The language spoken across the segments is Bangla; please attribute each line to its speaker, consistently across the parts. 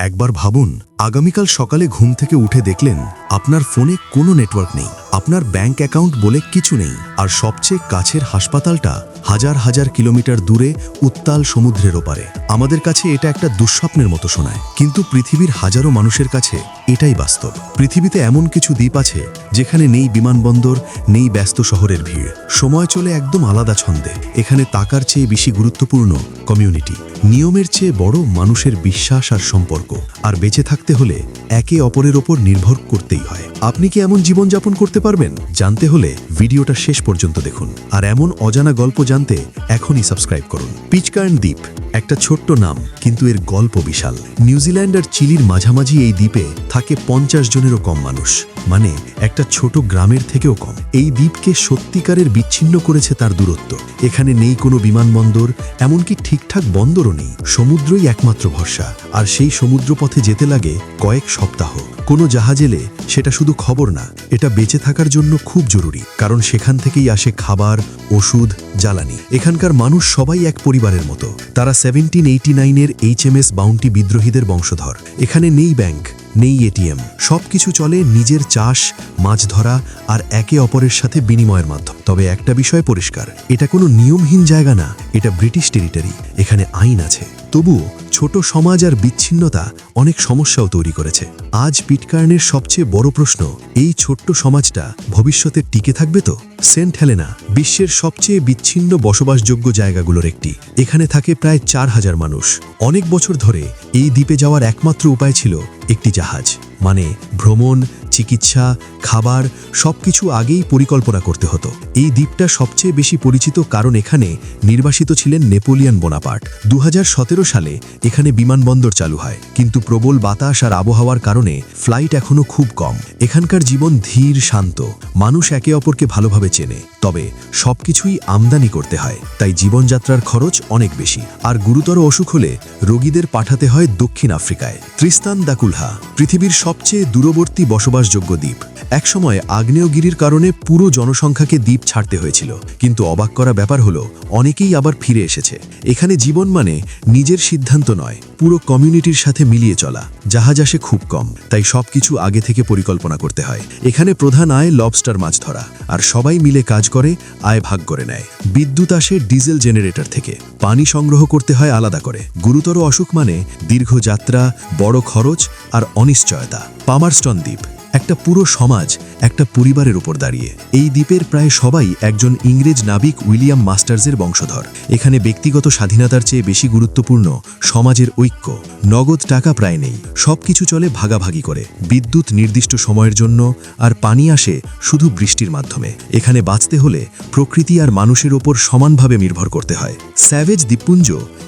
Speaker 1: একবার ভাবুন, আগামীকাল সকালে ঘুম থেকে উঠে দেখলেন আপনার ফোনে কোনো নেটওয়ার্ক নেই, আপনার ব্যাংক অ্যাকাউন্ট বলে কিছু নেই, আর সবচেয়ে কাছের হাসপাতালটা হাজার হাজার কিলোমিটার দূরে উত্তাল সমুদ্রের ওপারে। আমাদের কাছে এটা একটা দুঃস্বপ্নের মতো শোনায়, কিন্তু পৃথিবীর হাজারো মানুষের কাছে এটাই বাস্তব। পৃথিবীতে এমন কিছু দ্বীপ আছে যেখানে নেই বিমানবন্দর, নেই ব্যস্ত শহরের ভিড়, সময় চলে একদম আলাদা ছন্দে। এখানে টাকার চেয়ে বেশি গুরুত্বপূর্ণ কমিউনিটি, নিয়মের চেয়ে বড় মানুষের বিশ্বাস আর সম্পর্ক। আর বেঁচে থাকতে হলে একে অপরের ওপর নির্ভর করতেই হয়। আপনি কি এমন জীবনযাপন করতে পারবেন? জানতে হলে ভিডিওটা শেষ পর্যন্ত দেখুন। আর এমন অজানা গল্প জানতে এখনই সাবস্ক্রাইব করুন। পিচকার্ন দ্বীপ একটা ছোট্ট নাম, কিন্তু এর গল্প বিশাল। নিউজিল্যান্ড আর চিলির মাঝামাঝি এই দ্বীপে থাকে 50 জনেরও কম মানুষ, মানে একটা ছোট গ্রামের থেকেও কম। এই দ্বীপকে সত্যিকারের বিচ্ছিন্ন করেছে তার দূরত্ব। এখানে নেই কোনো বিমানবন্দর, এমনকি ঠিকঠাক বন্দরও নেই। সমুদ্রই একমাত্র ভরসা, আর সেই সমুদ্রপথে যেতে লাগে কয়েক সপ্তাহ। কোনো জাহাজ এলে সেটা শুধু খবর না, এটা বেঁচে থাকার জন্য খুব জরুরি, কারণ সেখান থেকেই আসে খাবার, ওষুধ, জ্বালানি। এখানকার মানুষ সবাই এক পরিবারের মতো। তারা 1789-এর HMS বাউন্টি বিদ্রোহীদের বংশধর। এখানে নেই ব্যাংক, নেই এটিএম, সবকিছু চলে নিজের চাষ, মাছ ধরা আর একে অপরের সাথে বিনিময়ের মাধ্যমে। তবে একটা বিষয় পরিষ্কার, এটা কোনো নিয়মহীন জায়গা না, এটা ব্রিটিশ টেরিটরি। এখানে আইন আছে, তবুও ছোট সমাজ আর বিচ্ছিন্নতা অনেক সমস্যাও তৈরি করেছে। আজ পিটকার্নের সবচেয়ে বড় প্রশ্ন, এই ছোট্ট সমাজটা ভবিষ্যতে টিকে থাকবে তো? সেন্ট হেলেনা বিশ্বের সবচেয়ে বিচ্ছিন্ন বসবাসযোগ্য জায়গাগুলোর একটি। এখানে থাকে প্রায় 4000 মানুষ। অনেক বছর ধরে এই দ্বীপে যাওয়ার একমাত্র উপায় ছিল একটি জাহাজ, মানে ভ্রমণ, চিকিৎসা, খাবার সবকিছু আগেই পরিকল্পনা করতে হতো। এই দ্বীপটা সবচেয়ে বেশি পরিচিত কারণ এখানে নির্বাসিত ছিলেন নেপোলিয়ন বোনাপার্ট। 2017 সালে এখানে বিমানবন্দর চালু হয়, কিন্তু প্রবল বাতাস আর আবহাওয়ার কারণে ফ্লাইট এখনো খুব কম। এখানকার জীবন ধীর, শান্ত, মানুষ একে অপরকে ভালোভাবে চেনে। তবে সবকিছুই আমদানি করতে হয়, তাই জীবনযাত্রার খরচ অনেক বেশি। আর গুরুতর অসুখ হলে রোগীদের পাঠাতে হয় দক্ষিণ আফ্রিকায়। ত্রিস্তান দা কুলহা পৃথিবীর সবচেয়ে দূরবর্তী বসবাসযোগ্য দ্বীপ। একসময় আগ্নেয়গিরির কারণে পুরো জনসংখ্যাকে দ্বীপ ছাড়তে হয়েছিল, কিন্তু অবাক করা ব্যাপার হলো অনেকেই আবার ফিরে এসেছে। এখানে জীবন মানে নিজের সিদ্ধান্ত নয়, পুরো কমিউনিটির সাথে মিলিয়ে চলা। জাহাজ আসে খুব কম, তাই সবকিছু আগে থেকে পরিকল্পনা করতে হয়। এখানে প্রধান আয় লবস্টার মাছ ধরা, আর সবাই মিলে কাজ করে আয় ভাগ করে নেয়। বিদ্যুৎ আসে ডিজেল জেনারেটর থেকে, পানি সংগ্রহ করতে হয় আলাদা করে। গুরুতর অসুখ মানে দীর্ঘ যাত্রা, বড় খরচ আর অনিশ্চয়তা। পামারস্টন দ্বীপ একটা পুরো সমাজ, একটা পরিবারের উপর দাঁড়িয়ে। এই দ্বীপের প্রায় সবাই একজন ইংরেজ নাবিক উইলিয়াম মাস্টার্সের বংশধর। এখানে ব্যক্তিগত স্বাধীনতার চেয়ে বেশি গুরুত্বপূর্ণ সমাজের ঐক্য। নগদ টাকা প্রায় নেই, সবকিছু চলে ভাগাভাগি করে। বিদ্যুৎ নির্দিষ্ট সময়ের জন্য, আর পানি আসে শুধু বৃষ্টির মাধ্যমে। এখানে বাঁচতে হলে প্রকৃতি আর মানুষের ওপর সমানভাবে নির্ভর করতে হয়। স্যাভেজ দ্বীপপুঞ্জ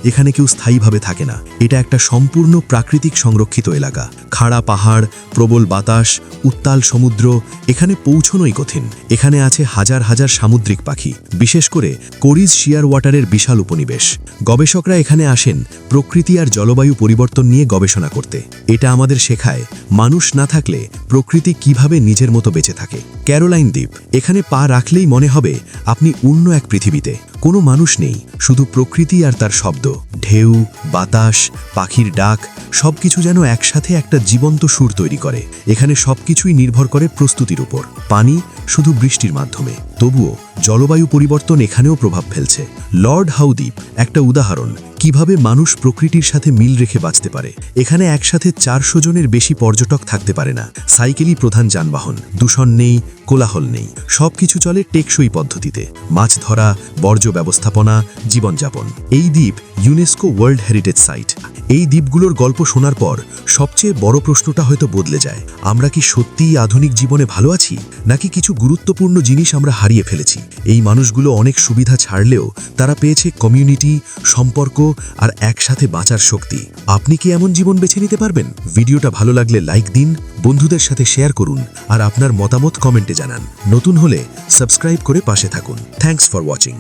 Speaker 1: এখানে কেউ স্থায়ীভাবে থাকে না, এটা একটা সম্পূর্ণ প্রাকৃতিক সংরক্ষিত এলাকা। খাড়া পাহাড়, প্রবল বাতাস, উত্তাল সমুদ্র, এখানে পৌঁছনোই কঠিন। এখানে আছে হাজার হাজার সামুদ্রিক পাখি, বিশেষ করে কোরিজ শিয়ার ওয়াটারের বিশাল উপনিবেশ। গবেষকরা এখানে আসেন প্রকৃতি আর জলবায়ু পরিবর্তন নিয়ে গবেষণা করতে। এটা আমাদের শেখায় মানুষ না থাকলে প্রকৃতি কিভাবে নিজের মতো বেঁচে থাকে। ক্যারোলাইন দ্বীপ এখানে পা রাখলেই মনে হবে আপনি অন্য এক পৃথিবীতে। কোনো মানুষ নেই, শুধু প্রকৃতি আর তার শব্দ, ঢেউ, বাতাস, পাখির ডাক, সবকিছু যেন একসাথে একটা জীবন্ত সুর তৈরি করে। এখানে সবকিছুই নির্ভর করে প্রস্তুতির উপর। পানি শুধু বৃষ্টির মাধ্যমে, তবুও জলবায়ু পরিবর্তন এখানেও প্রভাব ফেলছে। লর্ড হাউ দ্বীপ একটা উদাহরণ কিভাবে মানুষ প্রকৃতির সাথে মিল রেখে বাঁচতে পারে। এখানে একসাথে 400 জনের বেশি পর্যটক থাকতে পারে না। সাইকেলই প্রধান যানবাহন, দূষণ নেই, কোলাহল নেই, সবকিছু চলে টেকসই পদ্ধতিতে। মাছ ধরা, বর্জ্য ব্যবস্থাপনা, জীবনযাপন। এই দ্বীপ ইউনেস্কো ওয়ার্ল্ড হেরিটেজ সাইট। এই দ্বীপগুলোর গল্প শোনার পর সবচেয়ে বড় প্রশ্নটা হয়তো বদলে যায়, আমরা কি সত্যিই আধুনিক জীবনে ভালো আছি, নাকি কিছু গুরুত্বপূর্ণ জিনিস আমরা হারিয়ে ফেলেছি? এই মানুষগুলো অনেক সুবিধা ছাড়লেও তারা পেয়েছে কমিউনিটি, সম্পর্ক আর একসাথে বাঁচার শক্তি। আপনি কি এমন জীবন বেছে নিতে পারবেন? ভিডিওটা ভালো লাগলে লাইক দিন, বন্ধুদের সাথে শেয়ার করুন, আর আপনার মতামত কমেন্টে জানান। নতুন হলে সাবস্ক্রাইব করে পাশে থাকুন। Thanks for watching.